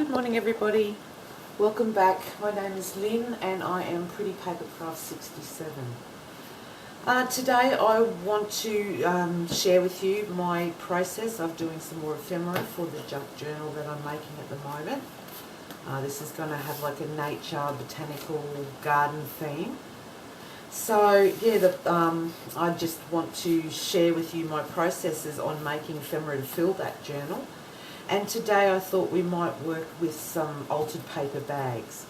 Good morning everybody, welcome back. My name is Lynn and I am Pretty Paper Craft 67. Today I want to share with you my process of doing some more ephemera for the junk journal that I'm making at the moment. This is going to have like a nature, botanical, garden theme. So yeah, I just want to share with you my processes on making ephemera to fill that journal. And today I thought we might work with some altered paper bags.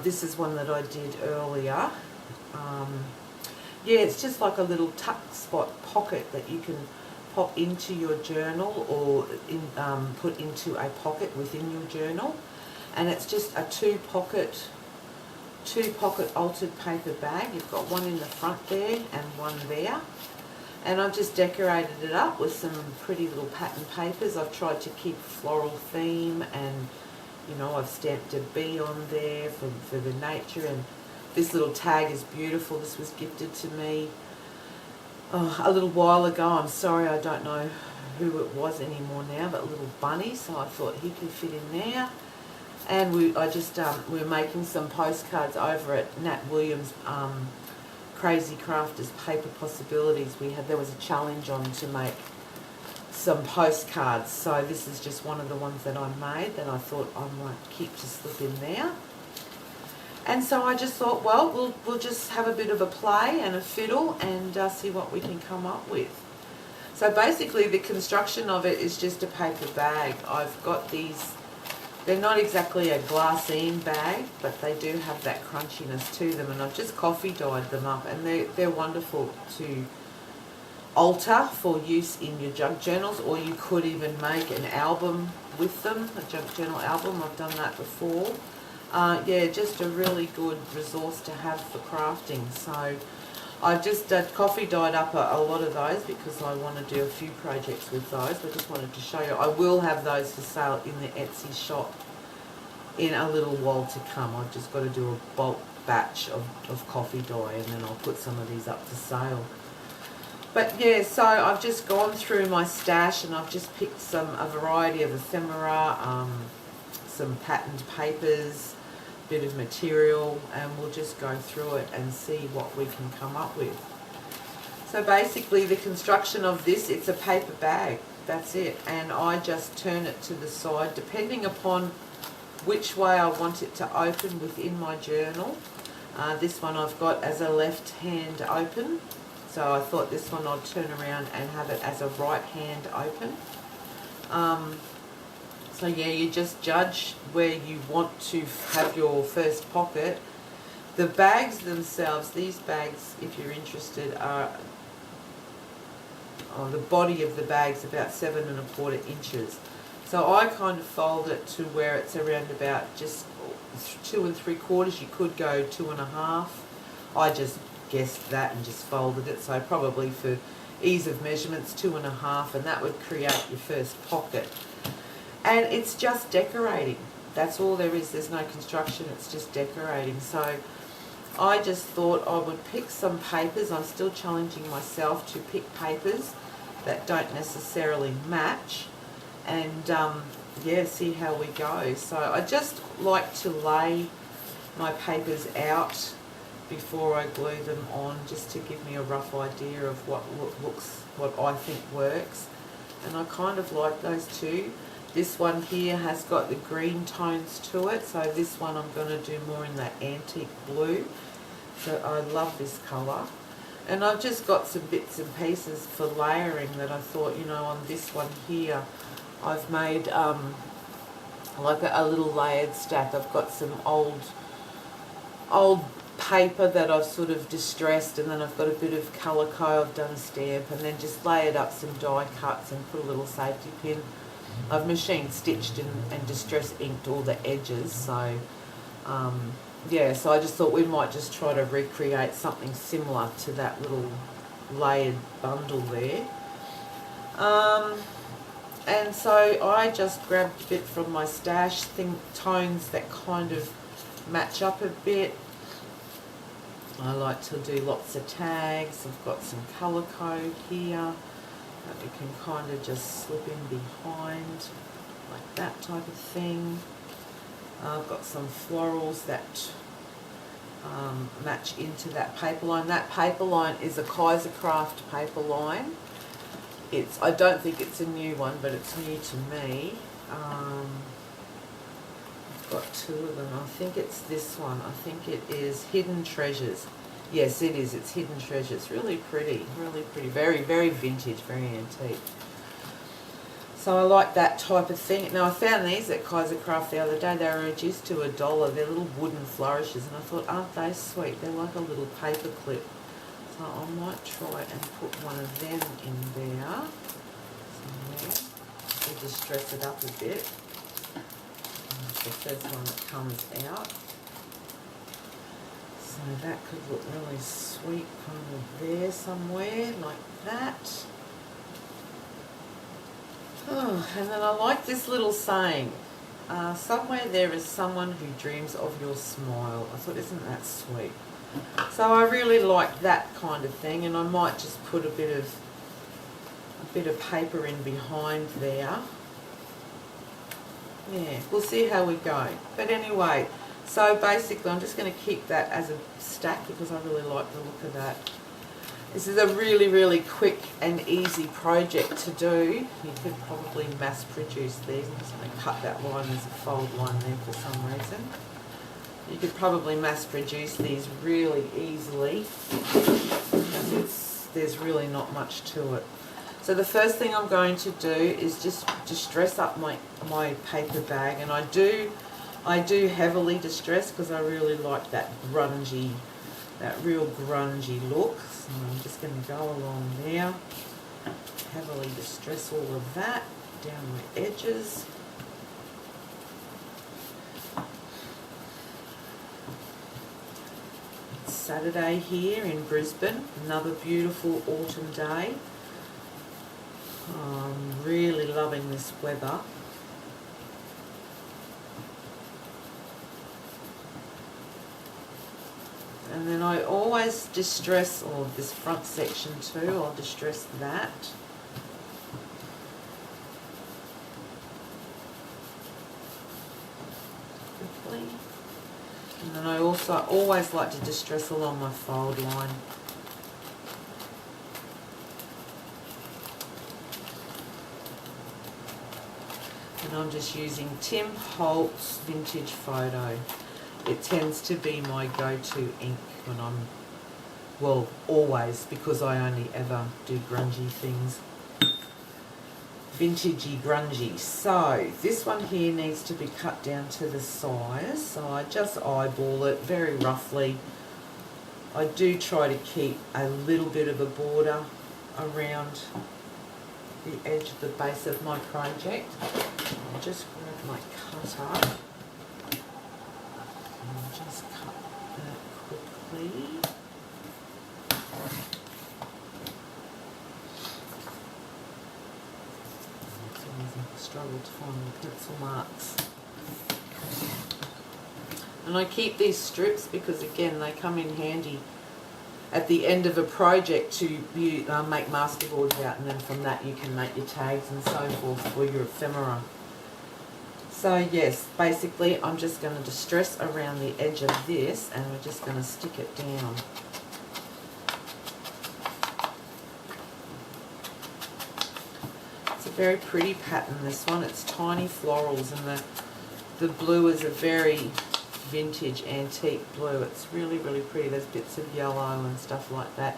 This is one that I did earlier. Yeah, it's just like a little tuck spot pocket that you can pop into your journal or put into a pocket within your journal. And it's just a two pocket altered paper bag. You've got one in the front there and one there. And I've just decorated it up with some pretty little pattern papers. I've tried to keep a floral theme, and you know, I've stamped a bee on there for the nature, and this little tag is beautiful. This was gifted to me a little while ago. I'm sorry I don't know who it was anymore now, but a little bunny, so I thought he could fit in there. And we were making some postcards over at Nat Williams' Crazy Crafters Paper Possibilities. There was a challenge on to make some postcards, so this is just one of the ones that I made that I thought I might keep to slip in there. And so I just thought, well, we'll just have a bit of a play and a fiddle and see what we can come up with. So basically the construction of it is just a paper bag. I've got these. They're not exactly a glassine bag, but they do have that crunchiness to them, and I've just coffee dyed them up, and they're wonderful to alter for use in your junk journals, or you could even make an album with them, a junk journal album. I've done that before. Yeah, just a really good resource to have for crafting. So I've just coffee dyed up a lot of those because I want to do a few projects with those. I just wanted to show you. I will have those for sale in the Etsy shop in a little while to come. I've just got to do a bulk batch of coffee dye, and then I'll put some of these up for sale. But yeah, so I've just gone through my stash and I've just picked a variety of ephemera, some patterned papers, bit of material, and we'll just go through it and see what we can come up with. So basically the construction of this, it's a paper bag, that's it, and I just turn it to the side depending upon which way I want it to open within my journal. This one I've got as a left hand open, so I thought this one I'd turn around and have it as a right hand open. So yeah, you just judge where you want to have your first pocket. The bags themselves, these bags, if you're interested, are the body of the bag's about 7 1/4 inches. So I kind of fold it to where it's around about just 2 3/4. You could go 2 1/2. I just guessed that and just folded it. So probably for ease of measurements, 2 1/2, and that would create your first pocket. And it's just decorating. That's all there is. There's no construction. It's just decorating. So I just thought I would pick some papers. I'm still challenging myself to pick papers that don't necessarily match, and yeah, see how we go. So I just like to lay my papers out before I glue them on, just to give me a rough idea of what I think works. And I kind of like those two. This one here has got the green tones to it, so this one I'm going to do more in that antique blue. So I love this colour. And I've just got some bits and pieces for layering that I thought, you know, on this one here, I've made like a little layered stack. I've got some old paper that I've sort of distressed, and then I've got a bit of calico I've done a stamp, and then just layered up some die cuts and put a little safety pin. I've machine stitched and distress inked all the edges, so yeah, so I just thought we might just try to recreate something similar to that little layered bundle there. And so I just grabbed a bit from my stash, tones that kind of match up a bit. I like to do lots of tags. I've got some colour code here that you can kind of just slip in behind, like that type of thing. I've got some florals that match into that paper line. That paper line is a Kaisercraft paper line. I don't think it's a new one, but it's new to me. I've got two of them. I think it's this one. I think it is Hidden Treasures. Yes, it is. It's Hidden Treasures. Really pretty. Really pretty. Very, very vintage. Very antique. So I like that type of thing. Now I found these at Kaisercraft the other day. They were reduced to $1. They're little wooden flourishes, and I thought, aren't they sweet? They're like a little paper clip. So I might try and put one of them in there somewhere. We'll just dress it up a bit. That's the first one that comes out. So that could look really sweet kind of there somewhere, like that. Oh, and then I like this little saying, somewhere there is someone who dreams of your smile. I thought, isn't that sweet? So I really like that kind of thing, and I might just put a bit of paper in behind there. Yeah, we'll see how we go. But anyway, so basically I'm just going to keep that as a stack because I really like the look of that. This is a really, really quick and easy project to do. You could probably mass produce these. I'm just going to cut that line. There's a fold line there for some reason. You could probably mass produce these really easily because there's really not much to it. So the first thing I'm going to do is just distress up my paper bag, and I do heavily distress because I really like that real grungy look. So I'm just going to go along there, heavily distress all of that down my edges. It's Saturday here in Brisbane, another beautiful autumn day. I'm really loving this weather. And then I always distress, or this front section too, I'll distress that. Quickly. And then I also always like to distress along my fold line. And I'm just using Tim Holtz Vintage Photo. It tends to be my go-to ink when I'm, well, always, because I only ever do grungy things. Vintagey grungy. So this one here needs to be cut down to the size. So I just eyeball it very roughly. I do try to keep a little bit of a border around the edge of the base of my project. I'll just grab my cutter. Just cut that quickly. It's always a struggle to find the pencil marks. And I keep these strips because, again, they come in handy at the end of a project to make masterboards out, and then from that you can make your tags and so forth for your ephemera. So yes, basically I'm just going to distress around the edge of this, and we're just going to stick it down. It's a very pretty pattern, this one. It's tiny florals, and the blue is a very vintage antique blue. It's really, really pretty. There's bits of yellow and stuff like that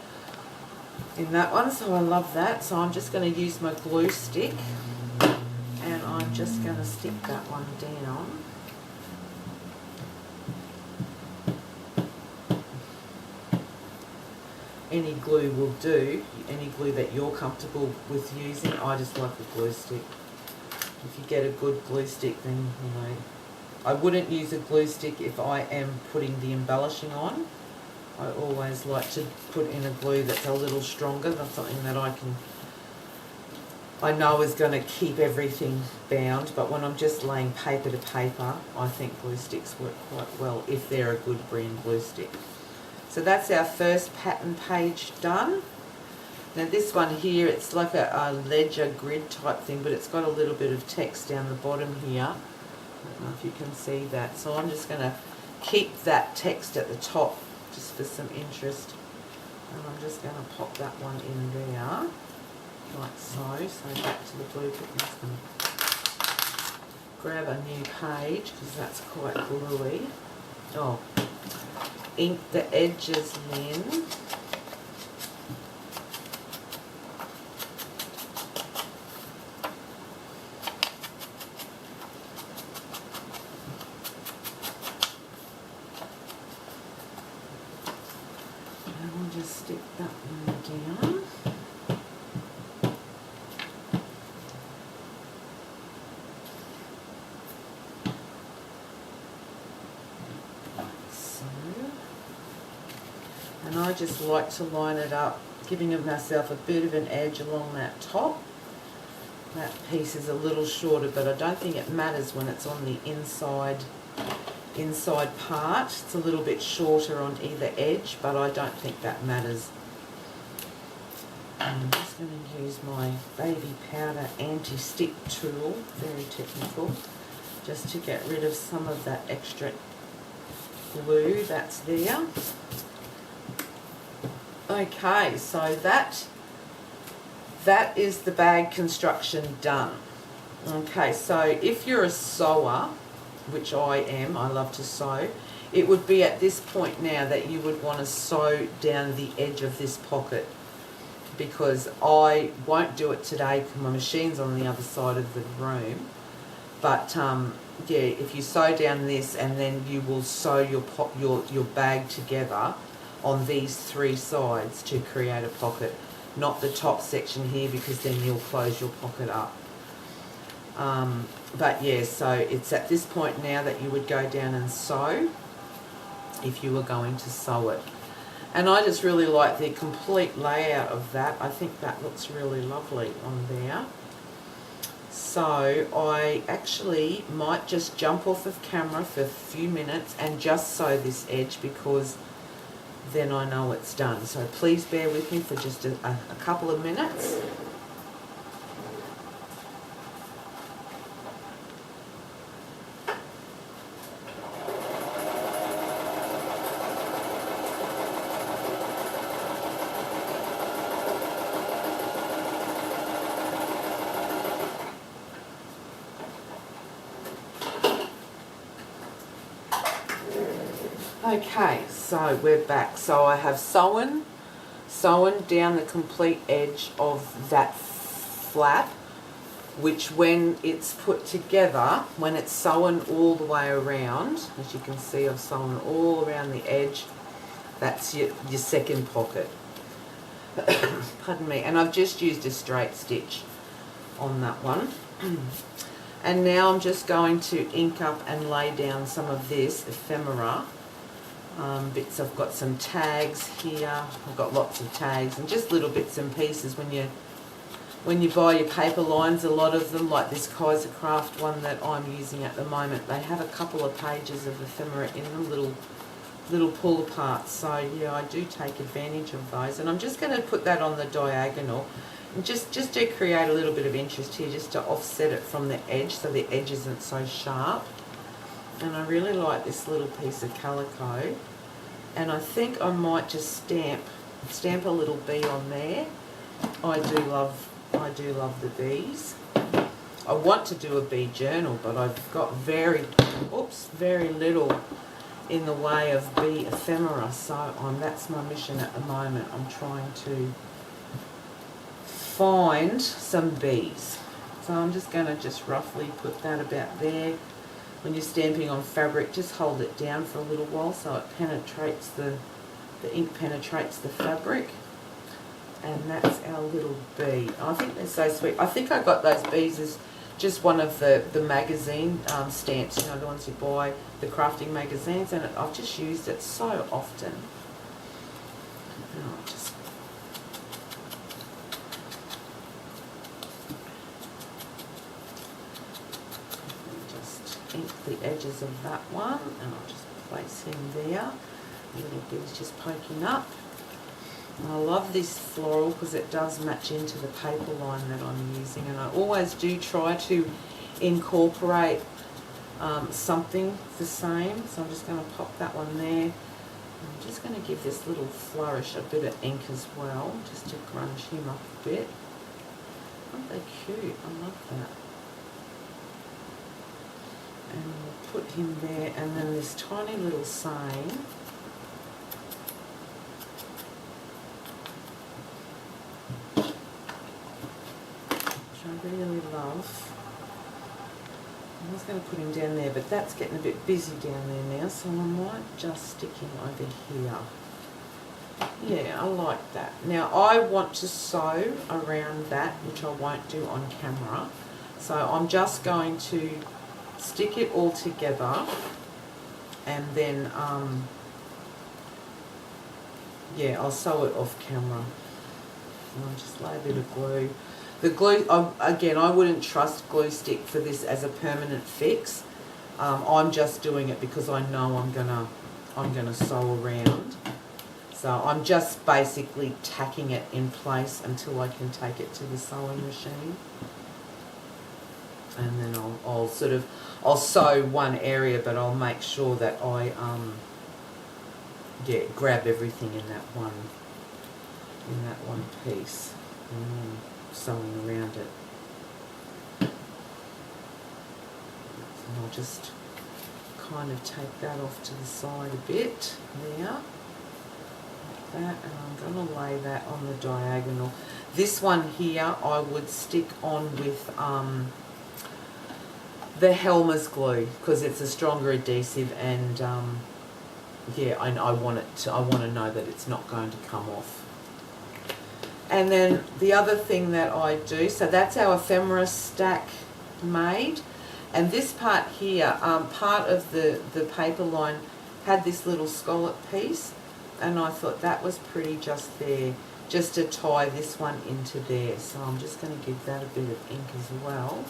in that one, so I love that. So I'm just going to use my glue stick. And I'm just going to stick that one down. Any glue will do, any glue that you're comfortable with using. I just like a glue stick. If you get a good glue stick, then, you know, I wouldn't use a glue stick if I am putting the embellishing on. I always like to put in a glue that's a little stronger. That's something that I know is going to keep everything bound, but when I'm just laying paper to paper, I think glue sticks work quite well if they're a good brand glue stick. So that's our first pattern page done. Now this one here, it's like a ledger grid type thing, but it's got a little bit of text down the bottom here. I don't know if you can see that. So I'm just going to keep that text at the top just for some interest. And I'm just going to pop that one in there, like so. So back to the blue book. I'm just going to grab a new page because that's quite gluey. Oh, ink the edges, Lynn. Just stick that one down. So, and I just like to line it up, giving myself a bit of an edge along that top. That piece is a little shorter, but I don't think it matters when it's on the inside part. It's a little bit shorter on either edge, but I don't think that matters. I'm just going to use my baby powder anti-stick tool, very technical, just to get rid of some of that extra glue that's there. Okay, so that is the bag construction done. Okay, so if you're a sewer, which I am, I love to sew, it would be at this point now that you would want to sew down the edge of this pocket, because I won't do it today because my machine's on the other side of the room. But yeah, if you sew down this, and then you will sew your bag together on these three sides to create a pocket, not the top section here, because then you'll close your pocket up. But yeah, so it's at this point now that you would go down and sew if you were going to sew it. And I just really like the complete layout of that. I think that looks really lovely on there. So I actually might just jump off of camera for a few minutes and just sew this edge, because then I know it's done. So please bear with me for just a couple of minutes. Okay, so we're back. So I have sewn down the complete edge of that flap, which when it's put together, when it's sewn all the way around, as you can see I've sewn all around the edge, that's your second pocket. Pardon me. And I've just used a straight stitch on that one. And now I'm just going to ink up and lay down some of this ephemera bits. I've got some tags here. I've got lots of tags and just little bits and pieces. When you buy your paper lines, a lot of them, like this Kaiser Craft one that I'm using at the moment, they have a couple of pages of ephemera in them, little pull aparts. So yeah, I do take advantage of those, and I'm just going to put that on the diagonal, and just to create a little bit of interest here, just to offset it from the edge so the edge isn't so sharp. And I really like this little piece of calico, and I think I might just stamp a little bee on there. I do love the bees. I want to do a bee journal, but I've got very little in the way of bee ephemera, so that's my mission at the moment. I'm trying to find some bees. So I'm just going to just roughly put that about there. When you're stamping on fabric, just hold it down for a little while so it penetrates, the ink penetrates the fabric. And that's our little bee. I think they're so sweet. I think I got those bees as just one of the magazine stamps, you know, the ones you buy, the crafting magazines, and I've just used it so often. And I'll just ink the edges of that one, and I'll just place him there. A little bit is just poking up. And I love this floral because it does match into the paper line that I'm using, and I always do try to incorporate something the same. So I'm just going to pop that one there. I'm just going to give this little flourish a bit of ink as well, just to grunge him up a bit. Aren't they cute? I love that. And we'll put him there, and then this tiny little saying. Which I really love. I was going to put him down there, but that's getting a bit busy down there now, so I might just stick him over here. Yeah, I like that. Now I want to sew around that, which I won't do on camera. So I'm just going to stick it all together, and then yeah, I'll sew it off camera. And I'll just lay a bit of glue. The glue, again, I wouldn't trust glue stick for this as a permanent fix. I'm just doing it because I know I'm gonna sew around. So I'm just basically tacking it in place until I can take it to the sewing machine. And then I'll sew one area, but I'll make sure that I grab everything in that one piece, and sewing around it. And I'll just kind of take that off to the side a bit there. That, and I'm going to lay that on the diagonal. This one here I would stick on with the Helmer's glue, because it's a stronger adhesive, and yeah, I want to know that it's not going to come off. And then the other thing that I do, so that's our ephemera stack made, and this part here, part of the paper line had this little scallop piece, and I thought that was pretty just there, just to tie this one into there. So I'm just going to give that a bit of ink as well.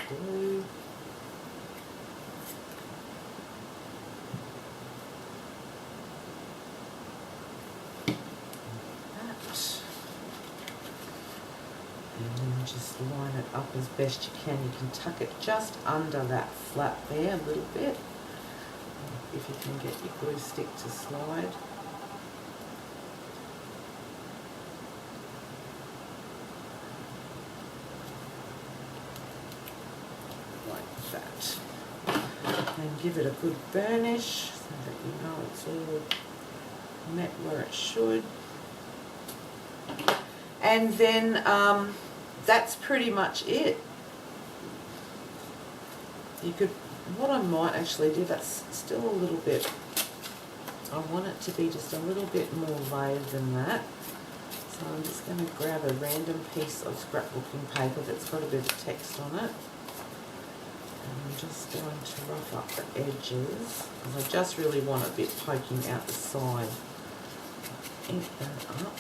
Glue. And then just line it up as best you can. You can tuck it just under that flap there a little bit, if you can get your glue stick to slide. Like that. And give it a good burnish so that you know it's all met where it should. And then that's pretty much it. You could, what I might actually do, that's still a little bit, I want it to be just a little bit more layered than that. So I'm just going to grab a random piece of scrapbooking paper that's got a bit of text on it. And I'm just going to rough up the edges, because I just really want a bit poking out the side. Ink that up.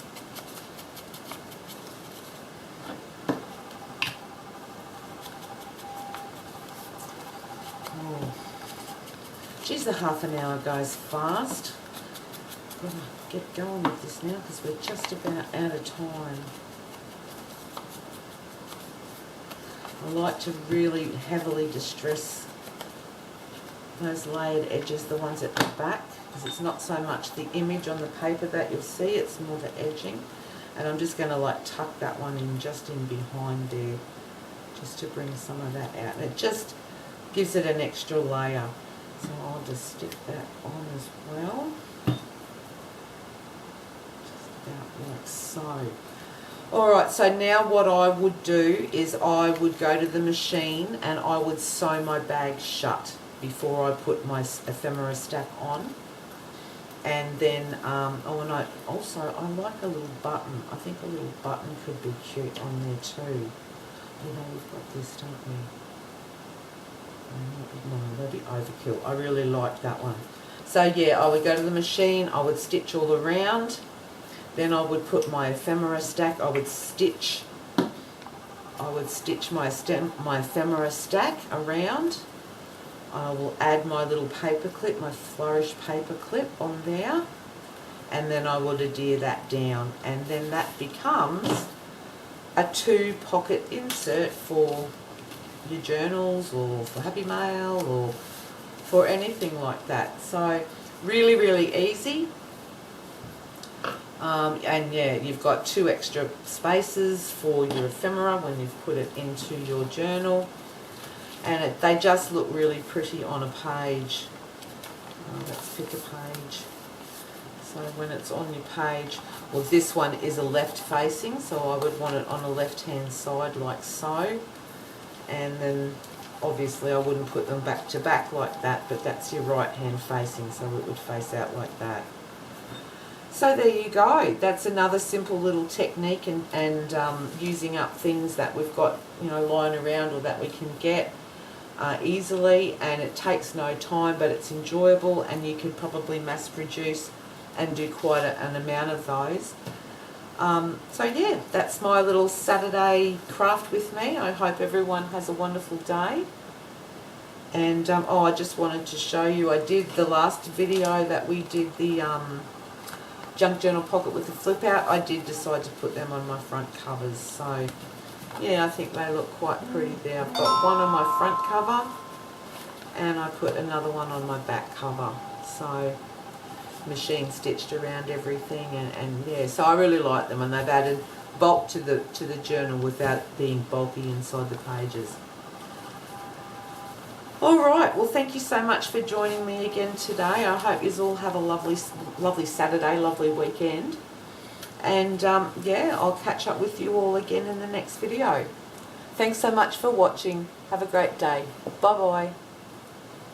Geez, the half an hour goes fast. Gotta get going with this now because we're just about out of time. I like to really heavily distress those layered edges, the ones at the back, because it's not so much the image on the paper that you'll see, it's more the edging. And I'm just going to like tuck that one in just in behind there, just to bring some of that out. And it just gives it an extra layer. So I'll just stick that on as well. Just about like so. Alright, so now what I would do is I would go to the machine and I would sew my bag shut before I put my ephemera stack on. And then, oh, and I like a little button. I think a little button could be cute on there too. You know, we've got this, don't we? No, that'd be overkill. I really like that one. So yeah, I would go to the machine, I would stitch all around, then I would put my ephemera stack, I would stitch my ephemera stack around, I will add my little paper clip, my flourish paper clip on there, and then I will adhere that down, and then that becomes a 2-pocket insert for your journals or for Happy Mail or for anything like that. So really, really easy. And yeah, you've got 2 extra spaces for your ephemera when you've put it into your journal, and they just look really pretty on a page. Let's pick a page. So when it's on your page, well, this one is a left facing, so I would want it on a left hand side like so, and then obviously I wouldn't put them back to back like that, but that's your right hand facing, so it would face out like that. So there you go. That's another simple little technique, and using up things that we've got, you know, lying around or that we can get easily, and it takes no time, but it's enjoyable, and you can probably mass produce and do quite an amount of those. So yeah, that's my little Saturday craft with me. I hope everyone has a wonderful day. And oh, I just wanted to show you, I did the last video that we did the junk journal pocket with the flip out. I did decide to put them on my front covers, so yeah, I think they look quite pretty there. I've got one on my front cover and I put another one on my back cover, so machine stitched around everything, and yeah, so I really like them, and they've added bulk to the journal without it being bulky inside the pages. Alright, well, thank you so much for joining me again today. I hope you all have a lovely Saturday, lovely weekend. And yeah, I'll catch up with you all again in the next video. Thanks so much for watching. Have a great day. Bye-bye.